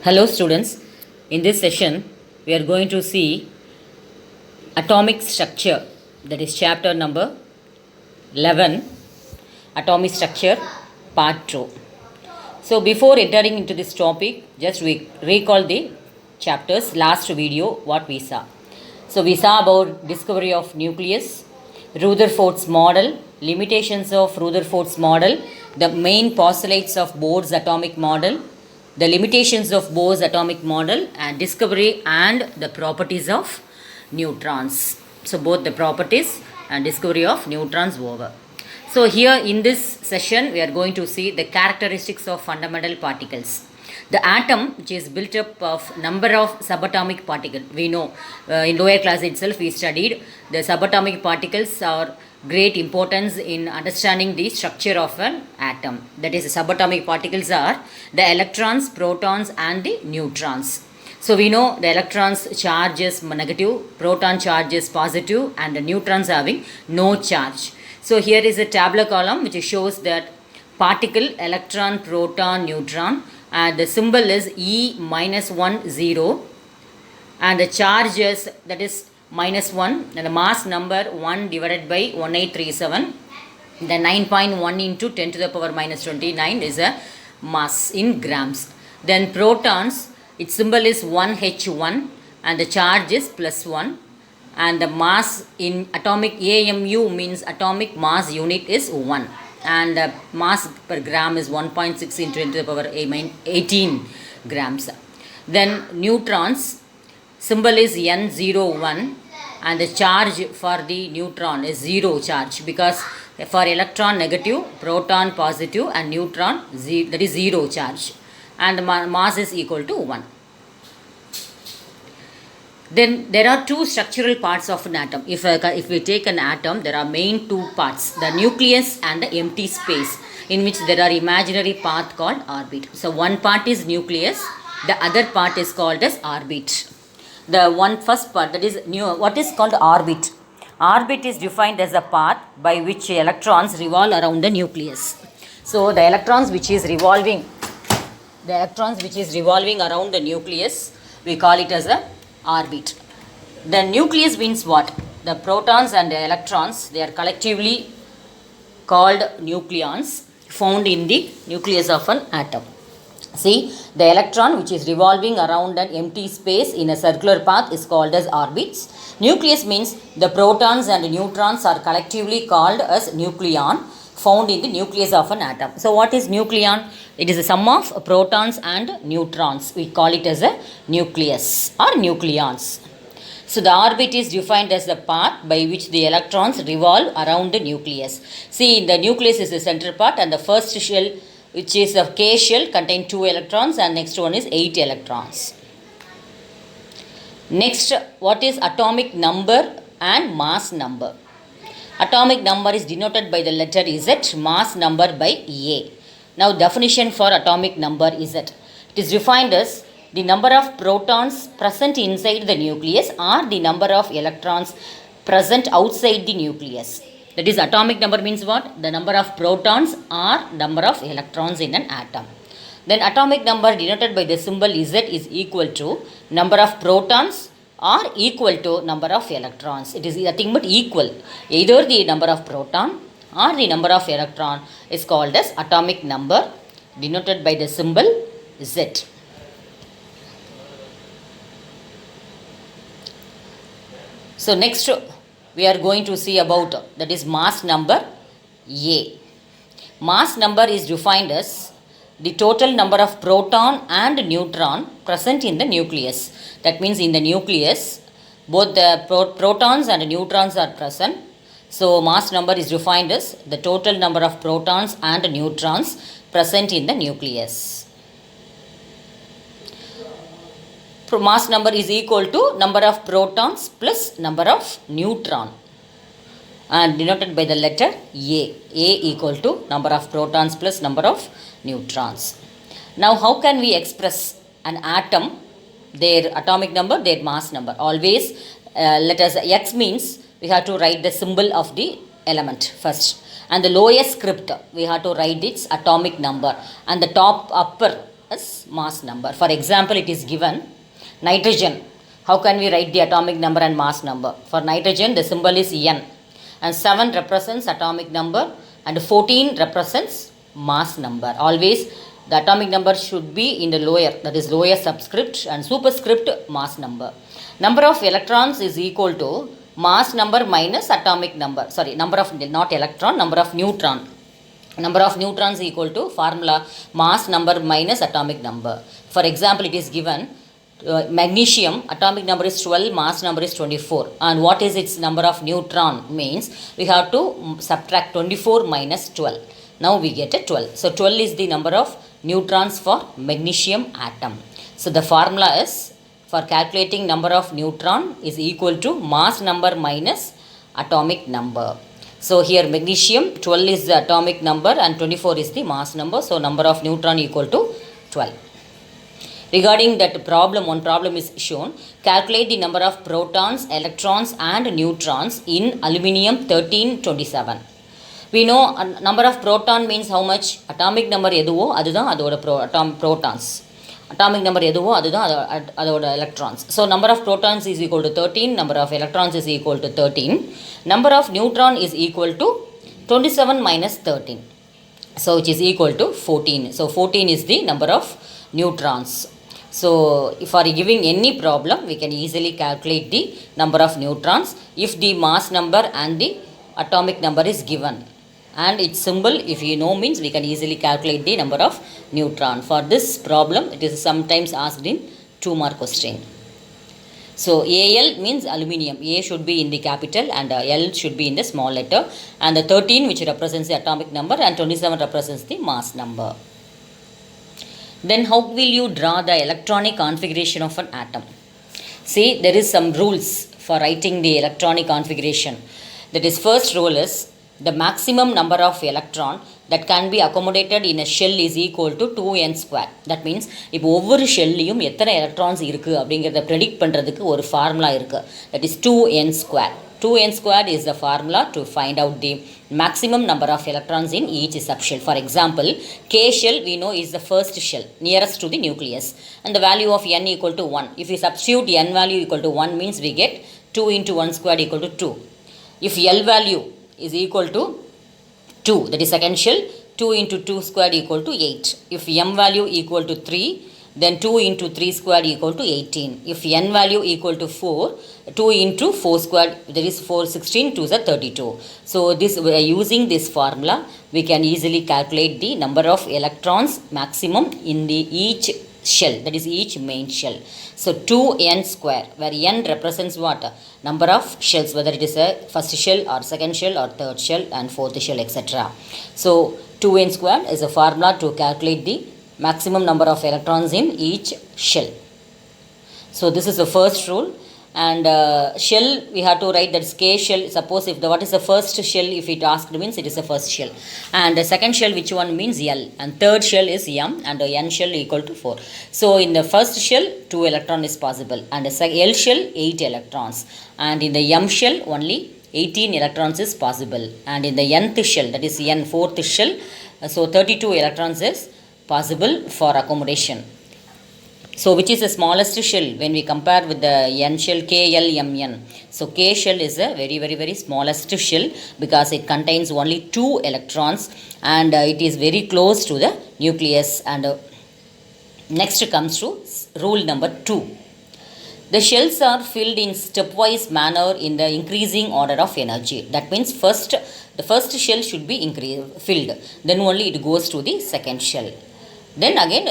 Hello students, in this session we are going to see atomic structure, that is chapter number 11, atomic structure part 2. So before entering into this topic, just we recall the chapters last video what we saw. So we saw about discovery of nucleus, Rutherford's model, limitations of Rutherford's model, the main postulates of Bohr's atomic model, the limitations of Bohr's atomic model, and discovery and the properties of neutrons. So both the properties and discovery of neutrons over. So here in this session we are going to see the characteristics of fundamental particles. The atom, which is built up of number of subatomic particles. We know in lower class itself we studied the subatomic particles are great importance in understanding the structure of an atom. That is, the subatomic particles are the electrons, protons and the neutrons. So we know the electrons charge is negative, proton charge is positive and the neutrons having no charge. So here is a tabular column which shows that particle, electron, proton, neutron, and the symbol is E minus 1, 0, and the charge is, that is minus 1, and the mass number 1 divided by 1837, the 9.1 into 10 to the power minus 29 is a mass in grams. Then protons, its symbol is 1H1 and the charge is plus 1, and the mass in atomic AMU means atomic mass unit is 1, and the mass per gram is 1.6 into 10 to the power 18 grams. Then neutrons, symbol is N01 and the charge for the neutron is 0 charge, because for electron negative, proton positive and neutron that is 0 charge, and the mass is equal to 1. Then there are two structural parts of an atom. If we take an atom, there are main two parts, the nucleus and the empty space, in which there are imaginary path called orbit. So one part is nucleus, the other part is called as orbit. The first part, that is what is called orbit. Orbit is defined as a path by which electrons revolve around the nucleus. So the electrons which is revolving around the nucleus, we call it as a orbit. The nucleus means what? The protons and the electrons, they are collectively called nucleons, found in the nucleus of an atom. See, the electron which is revolving around an empty space in a circular path is called as orbits. Nucleus means the protons and neutrons are collectively called as nucleon, found in the nucleus of an atom. So what is nucleon? It is a sum of protons and neutrons. We call it as a nucleus or nucleons. So the orbit is defined as the path by which the electrons revolve around the nucleus. See, the nucleus is the center part, and the first shell, which is the K shell, contains 2 electrons, and next one is 8 electrons. Next, what is atomic number and mass number? Atomic number is denoted by the letter Z, mass number by A. Now definition for atomic number is that it is defined as the number of protons present inside the nucleus or the number of electrons present outside the nucleus. That is, atomic number means what? The number of protons or number of electrons in an atom. Then atomic number denoted by the symbol Z is equal to number of protons or equal to number of electrons. It is nothing but equal. Either the number of proton or the number of electron is called as atomic number, denoted by the symbol Z. So next we are going to see about, that is, mass number A. Mass number is defined as the total number of proton and neutron present in the nucleus. That means in the nucleus both the protons and neutrons are present. So mass number is defined as the total number of protons and neutrons present in the nucleus. Mass number is equal to number of protons plus number of neutron, and denoted by the letter A. A equal to number of protons plus number of neutrons. Now how can we express an atom, their atomic number, their mass number? Always let us, X means we have to write the symbol of the element first, and the lowest script we have to write its atomic number, and the top upper as mass number. For example, it is given nitrogen. How can we write the atomic number and mass number? For nitrogen, the symbol is N, and 7 represents atomic number and 14 represents mass number. Always the atomic number should be in the lower, that is lower subscript, and superscript mass number. Number of electrons is equal to mass number minus atomic number. Sorry, number of, not electron, number of neutron. Number of neutrons equal to formula mass number minus atomic number. For example, it is given magnesium atomic number is 12, mass number is 24, and what is its number of neutron means we have to subtract 24 minus 12. Now we get a 12. So 12 is the number of neutrons for magnesium atom. So the formula is, for calculating number of neutron is equal to mass number minus atomic number. So here magnesium 12 is the atomic number and 24 is the mass number. So number of neutron equal to 12. Regarding that problem, one problem is shown. Calculate the number of protons, electrons and neutrons in aluminium 1327. We know number of proton means how much? Atomic number எதுவோ அதுதான் அதோட protons. Atomic number எதுவோ அதுதான் அதோட electrons. So number of protons is equal to 13, number of electrons is equal to 13. Number of neutron is equal to 27 minus 13. So which is equal to 14. So 14 is the number of neutrons. So for giving any problem, we can easily calculate the number of neutrons if the mass number and the atomic number is given. And its symbol, if you know, means we can easily calculate the number of neutron. For this problem, it is sometimes asked in 2-mark question. So Al means aluminium. A should be in the capital and L should be in the small letter. And the 13 which represents the atomic number and 27 represents the mass number. Then how will you draw the electronic configuration of an atom? See, there is some rules for writing the electronic configuration. That is, first rule is the maximum number of electron that can be accommodated in a shell is equal to 2n square. That means இப்போ ஒவ்வொரு ஷெல்லையும் எத்தனை electrons இருக்குது அப்படிங்கிறத predict பண்ணுறதுக்கு ஒரு formula இருக்குது. That is 2n square. 2n squared is the formula to find out the maximum number of electrons in each subshell. For example, K shell we know is the first shell nearest to the nucleus and the value of n equal to 1. If we substitute n value equal to 1 means we get 2 into 1 squared equal to 2. If L value is equal to 2, that is second shell, 2 into 2 squared equal to 8. If m value equal to 3, then 2 into 3 squared equal to 18. If n value equal to 4, 2 into 4 squared, that is 4, 16, 2 is 32. So this, using this formula, we can easily calculate the number of electrons maximum in the each shell, that is each main shell. So 2n square, where n represents what? Number of shells, whether it is a first shell or second shell or third shell and fourth shell, etc. So 2n square is a formula to calculate the maximum number of electrons in each shell. So this is the first rule. And shell we have to write, that is K shell. Suppose if the what is the first shell, if it asked means it is the first shell, and the second shell which one means L, and third shell is M, and the N shell equal to 4. So in the first shell 2 electron is possible, and the L shell 8 electrons, and in the M shell only 18 electrons is possible, and in the nth shell, that is N, fourth shell, so 32 electrons is possible for accommodation. So which is the smallest shell when we compare with the N shell, KLMN. So K shell is a very smallest shell because it contains only 2 electrons and it is very close to the nucleus. And next comes to rule number 2. The shells are filled in stepwise manner in the increasing order of energy. That means the first shell should be filled, then only it goes to the second shell. Then again,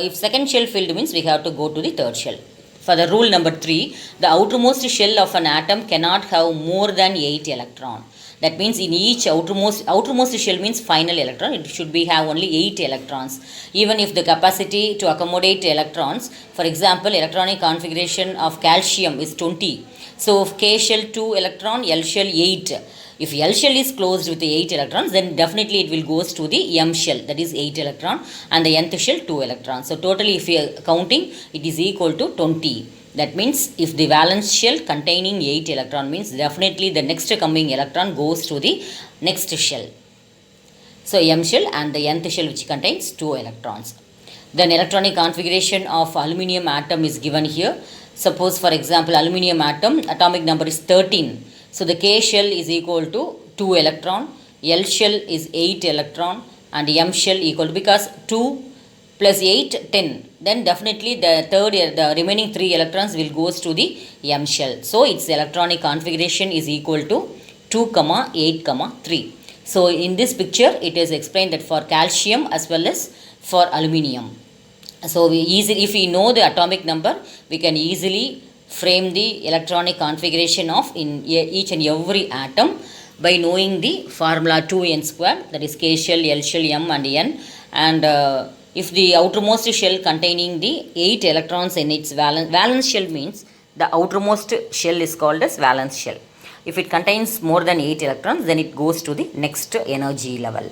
if second shell filled means we have to go to the third shell. For the rule number 3, the outermost shell of an atom cannot have more than 8 electrons. That means in each outermost shell means final electron, it should have only 8 electrons. Even if the capacity to accommodate electrons, for example, electronic configuration of calcium is 20. So K shell 2 electron, L shell 8. If L shell is closed with the 8 electrons, then definitely it will goes to the M shell, that is 8 electron, and the nth shell 2 electrons. So totally if we are counting, it is equal to 20. That means if the valence shell containing 8 electron means definitely the next coming electron goes to the next shell. So M shell and the nth shell which contains 2 electrons. Then electronic configuration of aluminium atom is given here. Suppose for example aluminium atom atomic number is 13. So the K shell is equal to 2 electron, L shell is 8 electron and M shell equal to, because 2 plus 8 10, then definitely the remaining 3 electrons will goes to the M shell. So its electronic configuration is equal to 2, 8, 3. So in this picture it is explained that for calcium as well as for aluminium. So if we know the atomic number, we can easily frame the electronic configuration of in each and every atom by knowing the formula 2n squared, that is K shell, L shell, M and N. And if the outermost shell containing the 8 electrons in its valence shell means the outermost shell is called as valence shell. If it contains more than 8 electrons, then it goes to the next energy level.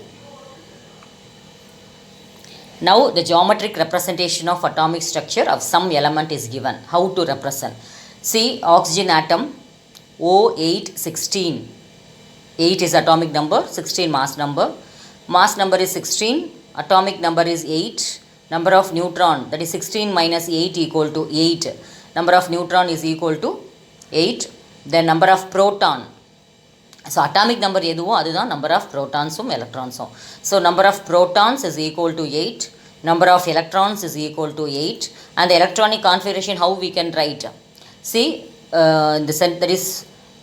Now the geometric representation of atomic structure of some element is given. How to represent? See, oxygen atom O816. 8 is atomic number, 16 mass number. Mass number is 16, atomic number is 8. Number of neutron, that is 16 minus 8 equal to 8. Number of neutron is equal to 8. Then number of proton. So atomic number எதுவோ அதுதான் number of protons electrons. So number of protons is equal to 8, number of electrons is equal to 8, and the electronic configuration how we can write. See, that is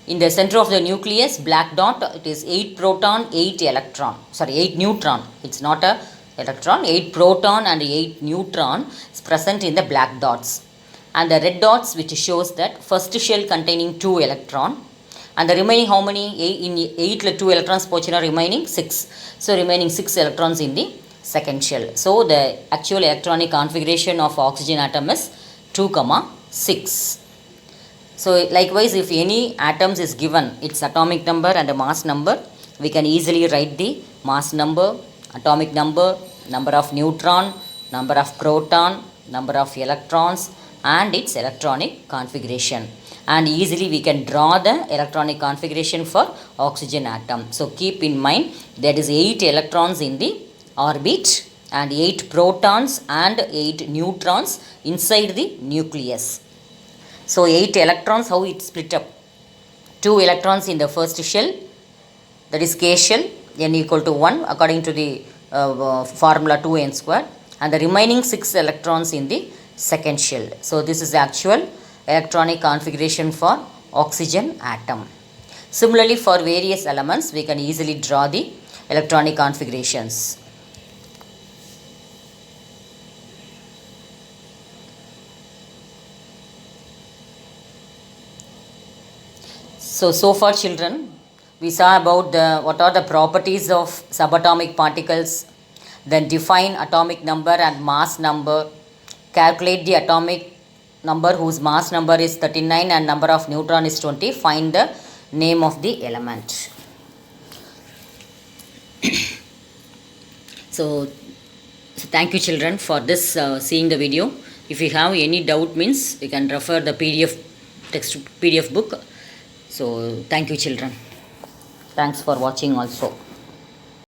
in the center of the nucleus, black dot, it is 8 proton, 8 electron, sorry 8 neutron, it's not a electron, 8 proton and 8 neutron is present in the black dots, and the red dots which shows that first shell containing 2 electron, and the remaining how many, in 8 2 electrons pochina remaining 6, so remaining 6 electrons in the second shell. So the actual electronic configuration of oxygen atom is 2, 6. So likewise, if any atoms is given its atomic number and the mass number, we can easily write the mass number, atomic number, number of neutron, number of proton, number of electrons and its electronic configuration. And easily we can draw the electronic configuration for oxygen atom. So keep in mind there is 8 electrons in the orbit and 8 protons and 8 neutrons inside the nucleus. So 8 electrons, how it split up? 2 electrons in the first shell, that is K shell, n equal to 1 according to the formula 2n squared, and the remaining 6 electrons in the second shell. So this is the actual electronic configuration for oxygen atom. Similarly, for various elements, we can easily draw the electronic configurations. So far children, we saw about what are the properties of subatomic particles, then define atomic number and mass number, calculate the atomic number whose mass number is 39 and number of neutron is 20, find the name of the element. So thank you children for this seeing the video. If you have any doubt means you can refer the PDF book. So thank you children. Thanks for watching also.